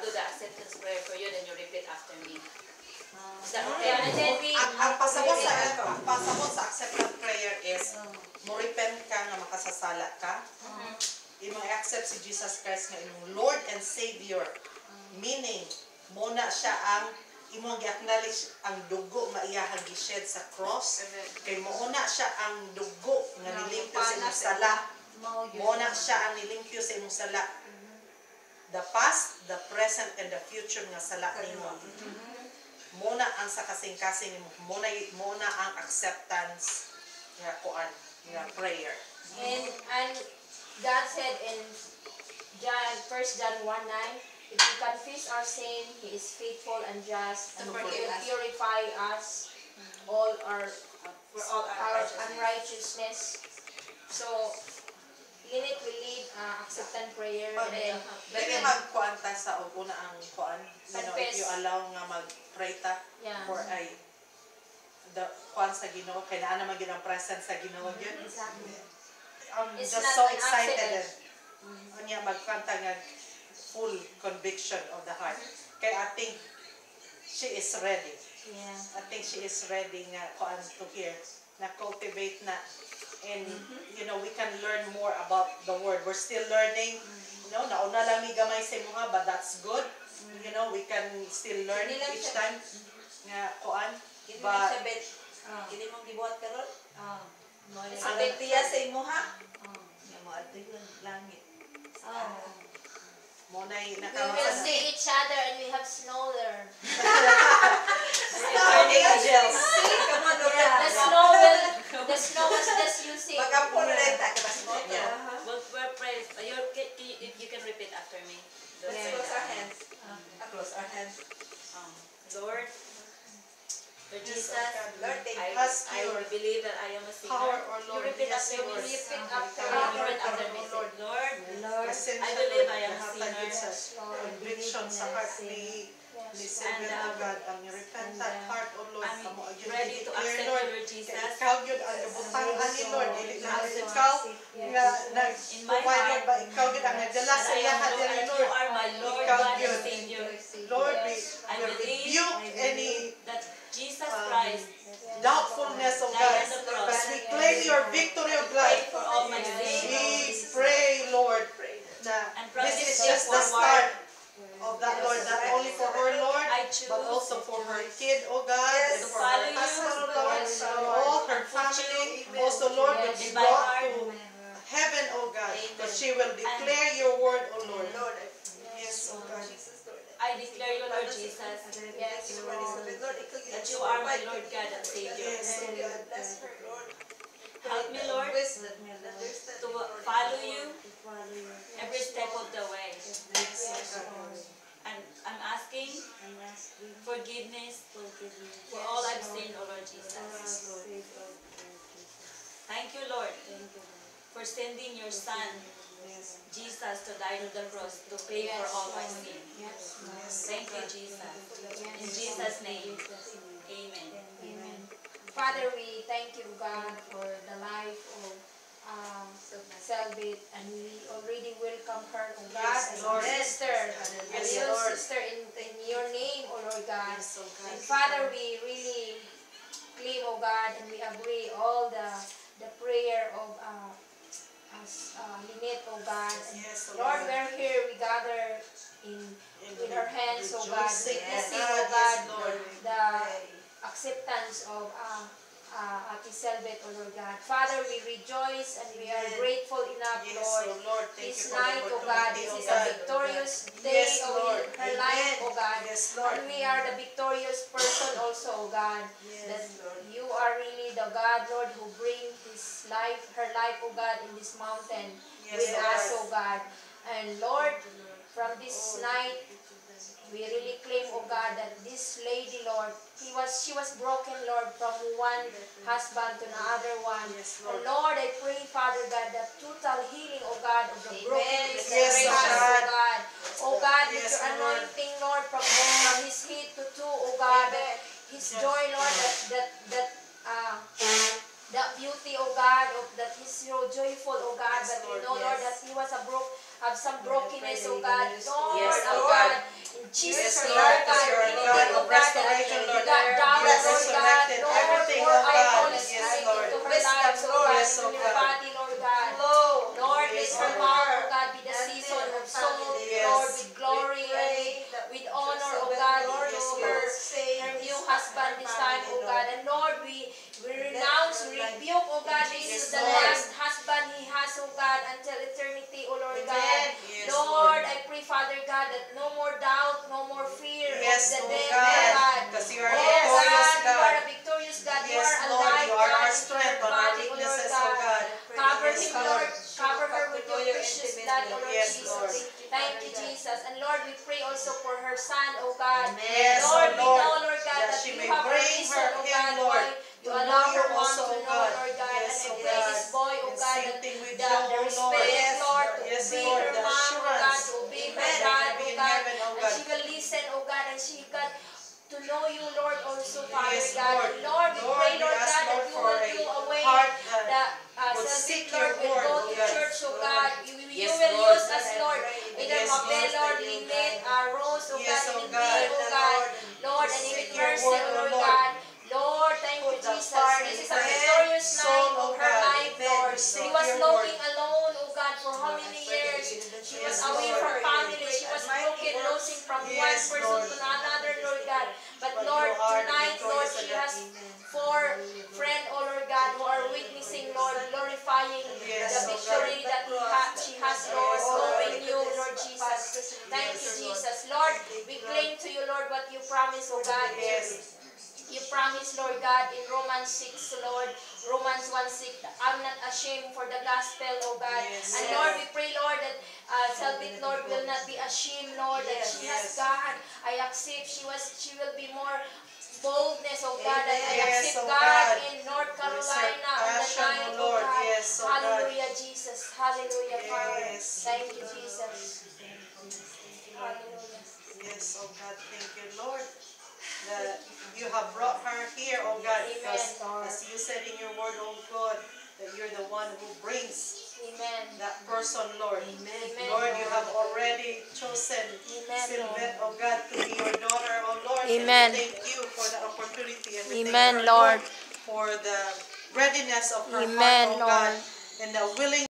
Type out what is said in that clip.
do the acceptance prayer for you, then you repeat after me. Is that okay? And then ang pasabot sa acceptance prayer is mo-repent ka nga makasasala ka. Imong accept si Jesus Christ nga imong Lord and Savior. Meaning, muna siya ang imong gi-acknowledge ang dugo nga iyahang gi-shed sa cross. Kay muna siya ang dugo nga nilimpyo sa imong sala. Muna siya ang nilimpyo sa imong sala. The past, the present, and the future nga sala nimo. Muna ang sa kasing-kasing nimo. Muna ang acceptance nga kuan nga prayer. And God said in John, 1 John 1:9, if we confess our sin, He is faithful and just to purify us all our unrighteousness. So, Lynette will lead acceptance prayer. Dili magkuan ta sa una ang kuan. If you allow nga mag-pray ta for the kuan sa Ginoo, kay naa naman gyud ang presence sa Ginoo gyud. I'm just so excited. Unya magkanta nga full conviction of the heart. Kay I think she is ready. I think she is ready nga kuan to hear, na cultivate na. And we can learn more about the word. We're still learning. Nauna lang mi gamay sa imuha, but that's good. We can still learn each time nga kuan. But hindi mong gibuhat karon. Ang tiya sa imuha. Nga mo adto yung langit. mo na We will see each other and we have snow there. Angels. Come on, The snow was just using. Magapuno na yung takas mo. We're praying. If you can repeat after me. Let's close our hands. Close our hands. Lord Jesus, Lord, I believe that I am a sinner. Power or You Lord, repeat yes, after me. Lord. Repeat after You repeat after me. Lord. Lord, Pasensya, I believe I am a Lord, nahatagid sa sinner. conviction sa heart ni Savior, O God, ang repentant heart, O Lord, I'm kamo agad ready to i-declare, accept Lord, you, Lord Jesus. kay ikaw yun ang nabutangan ni Lord, dili lang ikaw nga nag-provide, Lord, ba ikaw yun ang nagdala sa I lahat know diri, that you Lord. are my Lord, Ikaw God, yun. and Savior. Lord, we I believe rebuke any that Jesus Christ doubtfulness, O God, because we claim your victory, O God. paid for all my sins. We pray, Lord, na And this from is this day just the forward, start of that, Lord, not only for her, Lord, I choose but also for her kid, oh God, and to for her follow you, husband, oh God, Yes, and Lord. all her family. Also, Lord, will be in my brought heart. to heaven, oh God, Amen. that she will declare your word, oh Lord. Lord, Yes, oh God. I declare you, Lord Jesus, Yes, Lord. that you are my Lord God and Savior. Yes, oh God. Bless her, Lord. Help me, Lord, Wisdom and to understanding. follow you every step of the way. Yes, oh God. And I'm asking forgiveness for all I've sinned, O Lord Jesus. Thank you, Lord, for sending your Son, Yes. Jesus, to die on the cross to pay for all my sin. Thank you, Jesus. In Jesus' name, amen. Amen. Father, we thank you, God, for the life of Selbit, and we already welcome her, oh God, Yes, as Lord. a sister, a Yes, little Lord. sister in your name, oh Lord God. Yes, oh God. And Father, we really claim, oh God, and we agree all the prayer of Lynette, oh God. And Yes, oh Lord, God. we're here, we gather with our hands, oh God, Rejoicing, witnessing, oh oh God, God, yes, Lord. the acceptance of Ate Selbit, oh Lord God. Father, we rejoice and we are Amen. grateful enough, Yes, Lord. oh Lord, thank This you for the night, oh God, opportunity, this oh is a God. victorious day Yes, of Lord. her life, oh God. Yes, Lord. And we are the victorious person also, oh God. That you are really the God, Lord, who bring his life, her life, oh God, in this mountain Yes, with Lord. us, oh God. And Lord, from this night, we really claim, oh God, that this lady, Lord, she was broken, Lord, from one husband to the other one. Yes, Lord. And Lord, I pray, Father God, that total healing, oh God, of the brokenness Yes, that oh has, God. oh God. Oh God, with Yes, your Lord. anointing, Lord, from his head to toe, oh God, his joy, Lord, that beauty, oh God, of that he's so joyful, oh God, Yes, but we Lord, know, Lord, yes. that he was have some brokenness, oh God. Lord, Yes, oh Lord. God, in Jesus, Yes, for Lord, Lord because God, you're a anything, God oh of God, restoration, that Lord. got down, You have Lord God, resurrected Lord, everything, pour oh out God. Holy Yes, Spirit Lord. into her Wisdom, lives, oh Lord. God, Yes, into oh her God. body, Lord God. Flow. Lord, Yes, let her Lord. mouth, oh God, be the And season her of salt, family, Yes. Lord, with glory We pray and that with honor, oh Joseph, God, Lord, to Yes, will her, Lord. save her new his husband her this time, family, oh Lord. God. And Lord, we renounce, we rebuke, oh God, this Yes, is the Lord. last husband he has, oh God, until eternity, oh Lord God. Amen. Yes, Lord, Lord. I pray, Father God, that no more doubt, no more fear Yes, of the oh dead, God. oh God. Because you are a Oh victorious God, you are God. a victorious God. You Yes, are Lord, alive, you are God, our in strength her on our body, oh Lord weaknesses, God. oh God. Cover Yes, him, Lord. Lord. Cover her with your precious blood, oh Lord Yes, Jesus. Lord. Thank you, Jesus. And Lord, we pray also for her son, oh God. Yes, Lord, oh we Lord, know, Lord God, that that she you may have a bring reason, her oh him, God, Lord, why you to allow know you her mom also, to oh know, God. Lord God. Yes, And I oh pray God. this boy, oh And God, same that thing with the Joe, oh Lord. respect, Lord, to Yes, obey Lord, her the mom, oh God, assurance. to obey her That dad, they may be oh in God. heaven, oh And God. she will listen, oh God, and she got to know you, Lord, also, Father Yes, God. Lord. And Lord, we pray, we Lord ask, God, that Lord, you for will a do away heart the that would Selvin, seek Lord, your will word, go oh to God. church, oh God. You Yes, will Lord. use us, Lord. Either Yes, Mabel, Lord. Lord, Lynette, Rose, oh Yes, God, oh and me, God. oh God. Lord, and Seek even your Mercy, word, oh oh Lord Lord. God. Lord, thank you, Put the Jesus. fire This in is a her victorious soul, night oh of her God. life, Lord. Seek She was your longing word. alone, oh God, for how many years? She was Yes, away Lord. from family. She was broken, losing from one Yes, person Lord. to another, Lord God. But But Lord, you are the tonight, Lord, victorious she God. has four friends, oh Lord God, who are witnessing, Lord, glorifying Yes, the oh victory God. that she has, Lord, Yes, knowing Lord. you, Lord Jesus. Thank you, Jesus. Lord, we claim to you, Lord, what you promised, oh God. Yes. You promised, Lord God, in Romans 6, Lord, Romans 1:6, I'm not ashamed for the gospel, oh God. Yes, And Lord, we pray, Lord, that Selvit, Lord, will not be ashamed, Lord, that she has Yes. God. I accept she will be more boldness, oh God, that I Yes, accept oh God God. in North With Carolina on the passion, night, oh oh Lord. God. Yes, oh God. Hallelujah, Jesus. Hallelujah, Father. Yes. Thank you, Jesus. Hallelujah. Yes, oh God, thank you, Lord, that you have brought her here, oh God, because Amen, Lord. as you said in your word, oh God, that you're the one who brings Amen. that person, Lord. Amen, Lord, you Lord. have already chosen Amen, Sylvette, Lord. oh God, to be your daughter, oh Lord. Amen. And we thank you for the opportunity, and we Amen, thank her, Lord. Lord, for the readiness of her Amen, heart, oh God, Lord. and the willingness